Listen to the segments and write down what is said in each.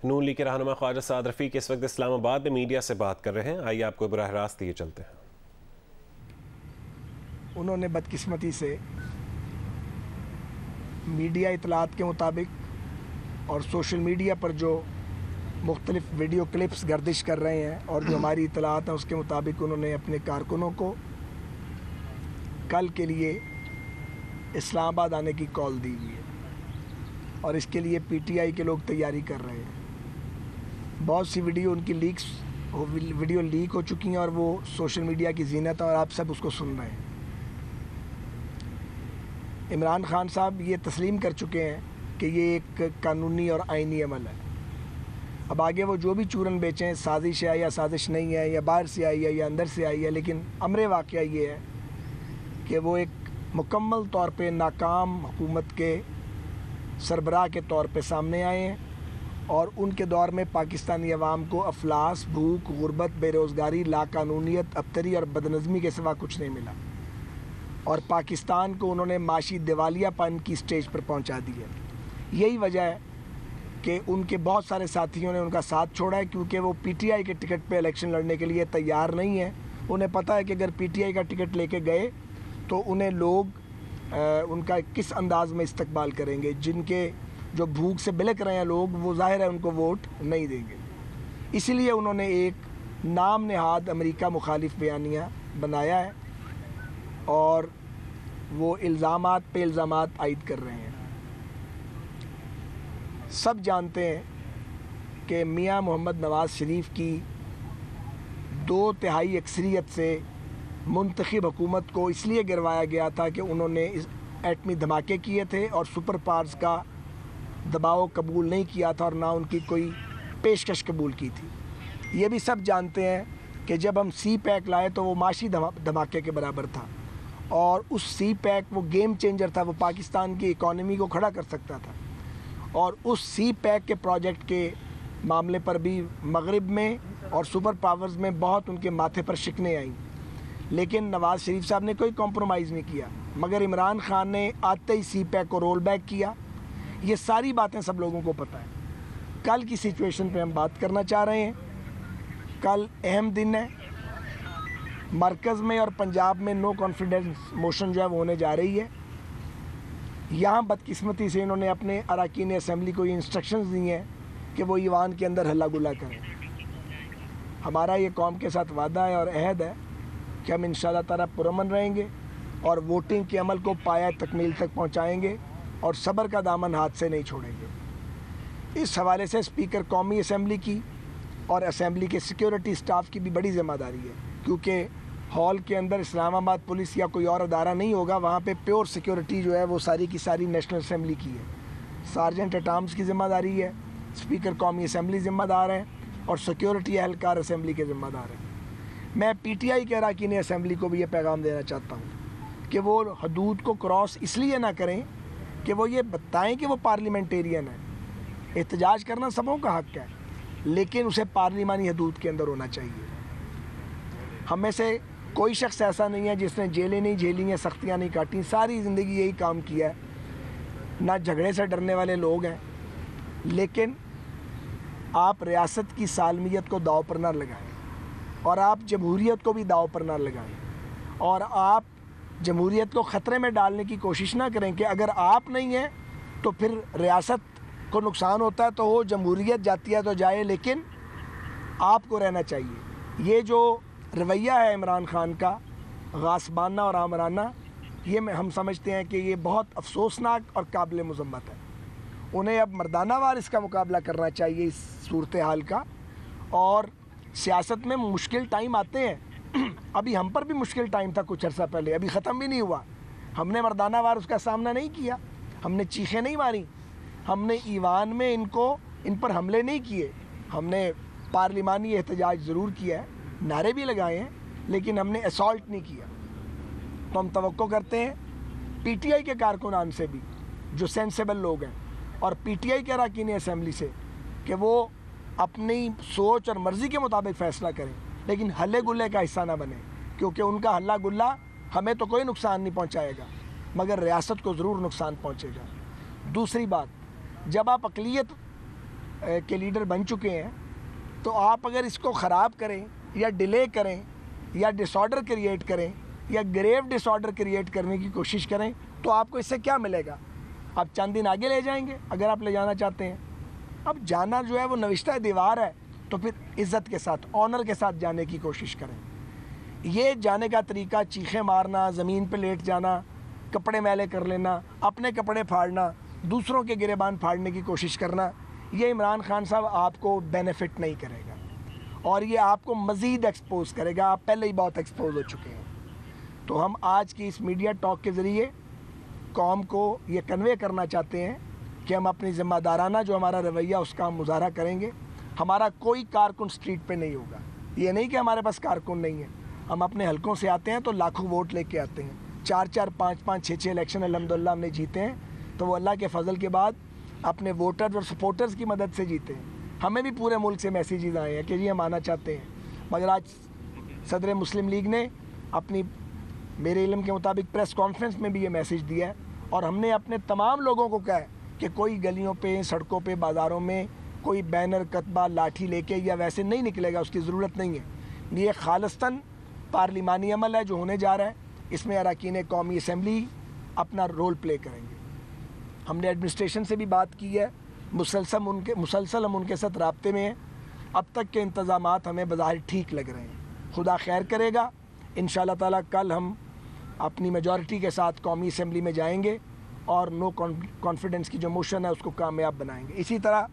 नून league के रहनुमा ख्वाजा साद रफ़ीक इस वक्त इस्लामाबाद में मीडिया से बात कर रहे हैं। आइए आपको बराह रास्त ये चलते हैं। उन्होंने बदकिस्मती से मीडिया इतलात के मुताबिक और सोशल मीडिया पर जो मुख्तलिफ वीडियो क्लिप्स गर्दिश कर रहे हैं और जो हमारी इतलात हैं उसके मुताबिक उन्होंने अपने कारकुनों को कल के लिए इस्लामाबाद आने की कॉल दी हुई है और इसके लिए पीटीआई के लोग तैयारी कर रहे हैं। बहुत सी वीडियो उनकी वीडियो लीक हो चुकी हैं और वो सोशल मीडिया की जीनत है और आप सब उसको सुन रहे हैं। इमरान खान साहब ये तस्लीम कर चुके हैं कि ये एक कानूनी और आइनी अमल है। अब आगे वो जो भी चूरन बेचें, साजिश है या साजिश नहीं है, या बाहर से आई है या अंदर से आई है, लेकिन अमरे वाक़या ये है कि वो एक मुकम्मल तौर पे नाकाम हुकूमत के सरबराह के तौर पे सामने आए हैं और उनके दौर में पाकिस्तानी अवाम को अफलास, भूख, गुर्बत, बेरोज़गारी, लाकानूनियत, अबतरी और बदनज़मी के सिवा कुछ नहीं मिला और पाकिस्तान को उन्होंने माशी दिवालियापन की स्टेज पर पहुंचा दिया। यही वजह है कि उनके बहुत सारे साथियों ने उनका साथ छोड़ा है, क्योंकि वो पीटीआई के टिकट पे इलेक्शन लड़ने के लिए तैयार नहीं है। उन्हें पता है कि अगर पीटीआई का टिकट लेके गए तो उन्हें लोग उनका किस अंदाज में इस्तकबाल करेंगे। जिनके जो भूख से बिलक रहे हैं लोग, वो ज़ाहिर है उनको वोट नहीं देंगे। इसीलिए उन्होंने एक नाम नहाद अमेरिका मुखालिफ बयानिया बनाया है और वो इल्ज़ामात पे इल्ज़ामात आयद कर रहे हैं। सब जानते हैं कि मियां मोहम्मद नवाज़ शरीफ की 2/3 अक्सरियत से मुंतखब हुकूमत को इसलिए गिरवाया गया था कि उन्होंने एटमी धमाके किए थे और सुपर पावर्स का दबाव कबूल नहीं किया था और ना उनकी कोई पेशकश कबूल की थी। ये भी सब जानते हैं कि जब हम सी पैक लाए तो वो माशी धमाके के बराबर था और उस सी पैक वो गेम चेंजर था, वो पाकिस्तान की इकॉनमी को खड़ा कर सकता था। और उस सी पैक के प्रोजेक्ट के मामले पर भी मगरिब में और सुपर पावर्स में बहुत उनके माथे पर शिकने आई, लेकिन नवाज़ शरीफ साहब ने कोई कॉम्प्रोमाइज़ नहीं किया। मगर इमरान खान ने आते ही सी पैक को रोल बैक किया। ये सारी बातें सब लोगों को पता है। कल की सिचुएशन पे हम बात करना चाह रहे हैं। कल अहम दिन है। मरकज़ में और पंजाब में नो कॉन्फिडेंस मोशन जो है वो होने जा रही है। यहाँ बदकिस्मती से इन्होंने अपने अरकान असम्बली को ये इंस्ट्रक्शंस दी हैं कि वो ईवान के अंदर हल्ला गुल्ला करें। हमारा ये कौम के साथ वादा है और अहद है कि हम इंशाअल्लाह ताला पुरअमन रहेंगे और वोटिंग के अमल को पाया तकमील तक पहुँचाएँगे और सब्र का दामन हाथ से नहीं छोड़ेंगे। इस हवाले से स्पीकर कौमी असम्बली की और असम्बली के सिक्योरिटी स्टाफ की भी बड़ी ज़िम्मेदारी है, क्योंकि हॉल के अंदर इस्लामाबाद पुलिस या कोई और अदारा नहीं होगा। वहाँ पे प्योर सिक्योरिटी जो है वो सारी की सारी नेशनल असम्बली की है। सार्जेंट एट आर्म्स की ज़िम्मेदारी है, स्पीकर कौमी असम्बली ज़िम्मेदार हैं और सिक्योरिटी एहलकार असम्बली के ज़िम्मेदार हैं। मैं पीटीआई के अरकान असम्बली को भी ये पैगाम देना चाहता हूँ कि वो हदूद को क्रॉस इसलिए ना करें कि वो ये बताएं कि वो पार्लियामेंटेरियन है। एहतजाज करना सबों का हक़ है, लेकिन उसे पार्लिमानी हदूद के अंदर होना चाहिए। हम में से कोई शख्स ऐसा नहीं है जिसने जेलें नहीं झेली हैं, सख्तियाँ नहीं काटी। सारी ज़िंदगी यही काम किया है। ना झगड़े से डरने वाले लोग हैं, लेकिन आप रियासत की सालमियत को दाव पर ना लगाएं और आप जमहूरियत को भी दाव पर ना लगाएं और आप जमहूरियत को ख़तरे में डालने की कोशिश ना करें कि अगर आप नहीं हैं तो फिर रियासत को नुकसान होता है, तो वो जमहूरियत जाती है तो जाए, लेकिन आपको रहना चाहिए। ये जो रवैया है इमरान खान का गासबाना और आमराना, ये हम समझते हैं कि ये बहुत अफसोसनाक और काबिल मज़म्मत है। उन्हें अब मर्दाना वार इसका मुकाबला करना चाहिए इस सूरत हाल का। और सियासत में मुश्किल टाइम आते हैं। अभी हम पर भी मुश्किल टाइम था कुछ अर्सा पहले, अभी ख़त्म भी नहीं हुआ। हमने मर्दाना वार उसका सामना नहीं किया, हमने चीखें नहीं मारी, हमने ईवान में इन पर हमले नहीं किए, हमने पार्लिमानी एहतजाज ज़रूर किया है, नारे भी लगाए हैं, लेकिन हमने असॉल्ट नहीं किया। तो हम तवक्को करते हैं पीटीआई के कारकुनान से भी, जो सेंसेबल लोग हैं, और पीटीआई के अरकान असम्बली से, कि वो अपनी सोच और मर्ज़ी के मुताबिक फ़ैसला करें, लेकिन हल्ले गुल्ले का हिस्सा ना बने, क्योंकि उनका हल्ला गुल्ला हमें तो कोई नुकसान नहीं पहुंचाएगा, मगर रियासत को ज़रूर नुकसान पहुंचेगा। दूसरी बात, जब आप अक़लियत के लीडर बन चुके हैं, तो आप अगर इसको ख़राब करें या डिले करें या डिसऑर्डर क्रिएट करें या ग्रेव डिसऑर्डर क्रिएट करने की कोशिश करें, तो आपको इससे क्या मिलेगा? आप चंद दिन आगे ले जाएंगे अगर आप ले जाना चाहते हैं। अब जाना जो है वो नविश्ता दीवार है, तो फिर इज़्ज़त के साथ, ऑनर के साथ जाने की कोशिश करें। ये जाने का तरीका चीखें मारना, ज़मीन पे लेट जाना, कपड़े मैले कर लेना, अपने कपड़े फाड़ना, दूसरों के गिरेबान फाड़ने की कोशिश करना, ये इमरान खान साहब आपको बेनिफिट नहीं करेगा और ये आपको मज़ीद एक्सपोज करेगा। आप पहले ही बहुत एक्सपोज हो चुके हैं। तो हम आज की इस मीडिया टॉक के ज़रिए कौम को ये कन्वे करना चाहते हैं कि हम अपनी ज़िम्मेदाराना जो हमारा रवैया उसका हम मुजाहरा करेंगे। हमारा कोई कारकुन स्ट्रीट पे नहीं होगा। ये नहीं कि हमारे पास कारकुन नहीं है। हम अपने हलकों से आते हैं तो लाखों वोट लेके आते हैं। 4-4, 5-5, 6-6 इलेक्शन अल्हम्दुलिल्लाह हमने जीते हैं, तो वो अल्लाह के फजल के बाद अपने वोटर्स और सपोर्टर्स की मदद से जीते हैं। हमें भी पूरे मुल्क से मैसेजेस आए हैं कि जी हम आना चाहते हैं, मगर आज सदर मुस्लिम लीग ने अपनी, मेरे इल्म के मुताबिक, प्रेस कॉन्फ्रेंस में भी ये मैसेज दिया है और हमने अपने तमाम लोगों को कहा है कि कोई गलियों पे, सड़कों पे, बाज़ारों में कोई बैनर, कतबा, लाठी लेके या वैसे नहीं निकलेगा, उसकी ज़रूरत नहीं है। ये खालिस्तन पार्लिमानी अमल है जो होने जा रहा है। इसमें अरकान कौमी असम्बली अपना रोल प्ले करेंगे। हमने एडमिनिस्ट्रेशन से भी बात की है, मुसलसल हम उनके साथ राब्ते में हैं। अब तक के इंतज़ामात हमें बज़ाहिर ठीक लग रहे हैं। खुदा खैर करेगा, इंशाअल्लाह ताला कल हम अपनी मेजॉरिटी के साथ कौमी असम्बली में जाएंगे और नो कॉन्फिडेंस की जो मोशन है उसको कामयाब बनाएंगे। इसी तरह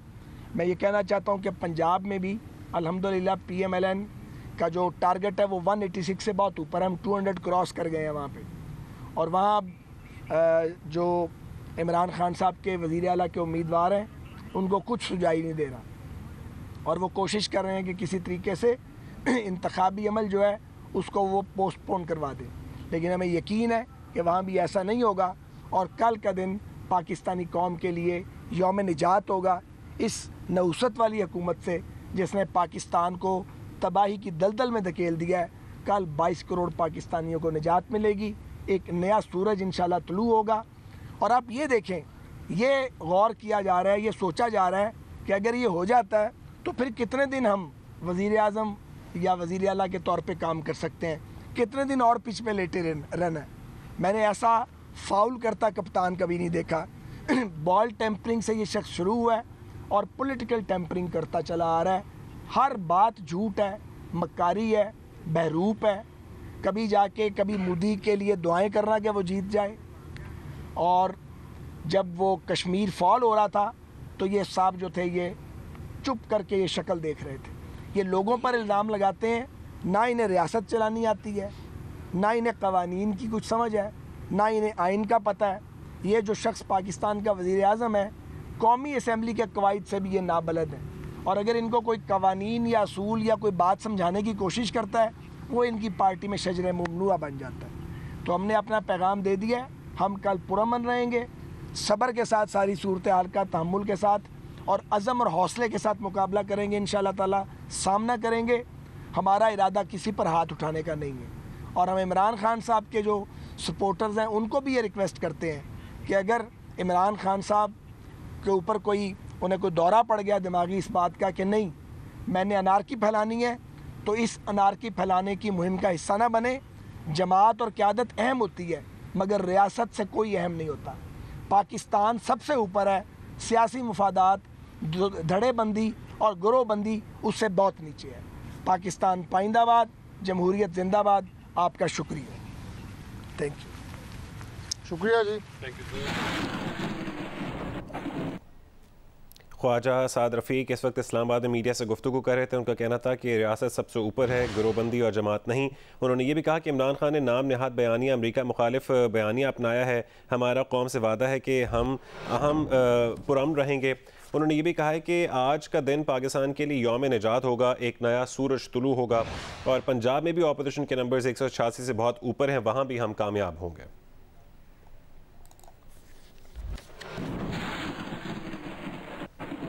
मैं ये कहना चाहता हूँ कि पंजाब में भी अल्हम्दुलिल्लाह PMLN का जो टारगेट है वो 186 से बहुत ऊपर है। हम 200 क्रॉस कर गए हैं वहाँ पे। और वहाँ जो इमरान खान साहब के वज़ीर आला के उम्मीदवार हैं उनको कुछ सुझाई नहीं दे रहा और वो कोशिश कर रहे हैं कि किसी तरीके से इंतखाबी अमल जो है उसको वो पोस्टपोन करवा दें। लेकिन हमें यकीन है कि वहाँ भी ऐसा नहीं होगा और कल का दिन पाकिस्तानी कौम के लिए यौम निजात होगा इस नहुसत वाली हुकूमत से जिसने पाकिस्तान को तबाही की दलदल में धकेल दिया है। कल 22 करोड़ पाकिस्तानियों को निजात मिलेगी, एक नया सूरज इंशाल्लाह तुलू होगा। और आप ये देखें, ये गौर किया जा रहा है, ये सोचा जा रहा है कि अगर ये हो जाता है तो फिर कितने दिन हम वज़ीर आज़म या वज़ीर आला के तौर पे काम कर सकते हैं, कितने दिन और पिच पे लेटे रहना है। मैंने ऐसा फाउल करता कप्तान कभी नहीं देखा। बॉल टेम्परिंग से ये शख्स शुरू हुआ है और पॉलिटिकल टेम्परिंग करता चला आ रहा है। हर बात झूठ है, मक्कारी है, बहरूप है। कभी जाके कभी मोदी के लिए दुआएं करना कि वो जीत जाए, और जब वो कश्मीर फॉल हो रहा था तो ये साहब जो थे ये चुप करके ये शक्ल देख रहे थे। ये लोगों पर इल्ज़ाम लगाते हैं, ना इन्हें रियासत चलानी आती है, ना इन्हें कवानीन की कुछ समझ है, ना इन्हें आइन का पता है। ये जो शख्स पाकिस्तान का वज़ीर आज़म है, कौमी असम्बली के कवायद से भी ये नाबलद है। और अगर इनको कोई कवानीन या असूल या कोई बात समझाने की कोशिश करता है, वो इनकी पार्टी में शजर ममनुआ बन जाता है। तो हमने अपना पैगाम दे दिया है। हम कल पुरअमन रहेंगे, सब्र के साथ, सारी सूरत हाल का तहम्मुल के साथ और अज़म और हौसले के साथ मुकाबला करेंगे। इंशाअल्लाह ताला सामना करेंगे। हमारा इरादा किसी पर हाथ उठाने का नहीं है। और हम इमरान खान साहब के जो सपोर्टर्स हैं उनको भी ये रिक्वेस्ट करते हैं कि अगर इमरान खान साहब के ऊपर उन्हें कोई दौरा पड़ गया दिमागी इस बात का कि नहीं मैंने अनारकी फैलानी है, तो इस अनारकी फैलाने की मुहिम का हिस्सा ना बने। जमात और क़यादत अहम होती है मगर रियासत से कोई अहम नहीं होता। पाकिस्तान सबसे ऊपर है, सियासी मुफादात, धड़ेबंदी और गिरोहबंदी उससे बहुत नीचे है। पाकिस्तान पाइंदाबाद, जमहूरियत जिंदाबाद। आपका शुक्रिया, थैंक यू। शुक्रिया जी, थैंक यू। ख्वाजा साद रफ़ीक इस वक्त इस्लामाबाद में मीडिया से गुफ्तगू कर रहे थे। उनका कहना था कि रियासत सबसे ऊपर है, गिरोहबंदी और जमात नहीं। उन्होंने ये भी कहा कि इमरान खान ने नाम नहाद बयानिया, अमरीका मुखालिफ बयानिया अपनाया है। हमारा कौम से वादा है कि हम पुरअमन रहेंगे। उन्होंने ये भी कहा है कि आज का दिन पाकिस्तान के लिए यौम निजात होगा, एक नया सूरज तुलू होगा और पंजाब में भी अपोजिशन के नंबर्स 186 से बहुत ऊपर हैं, वहाँ भी हम कामयाब होंगे।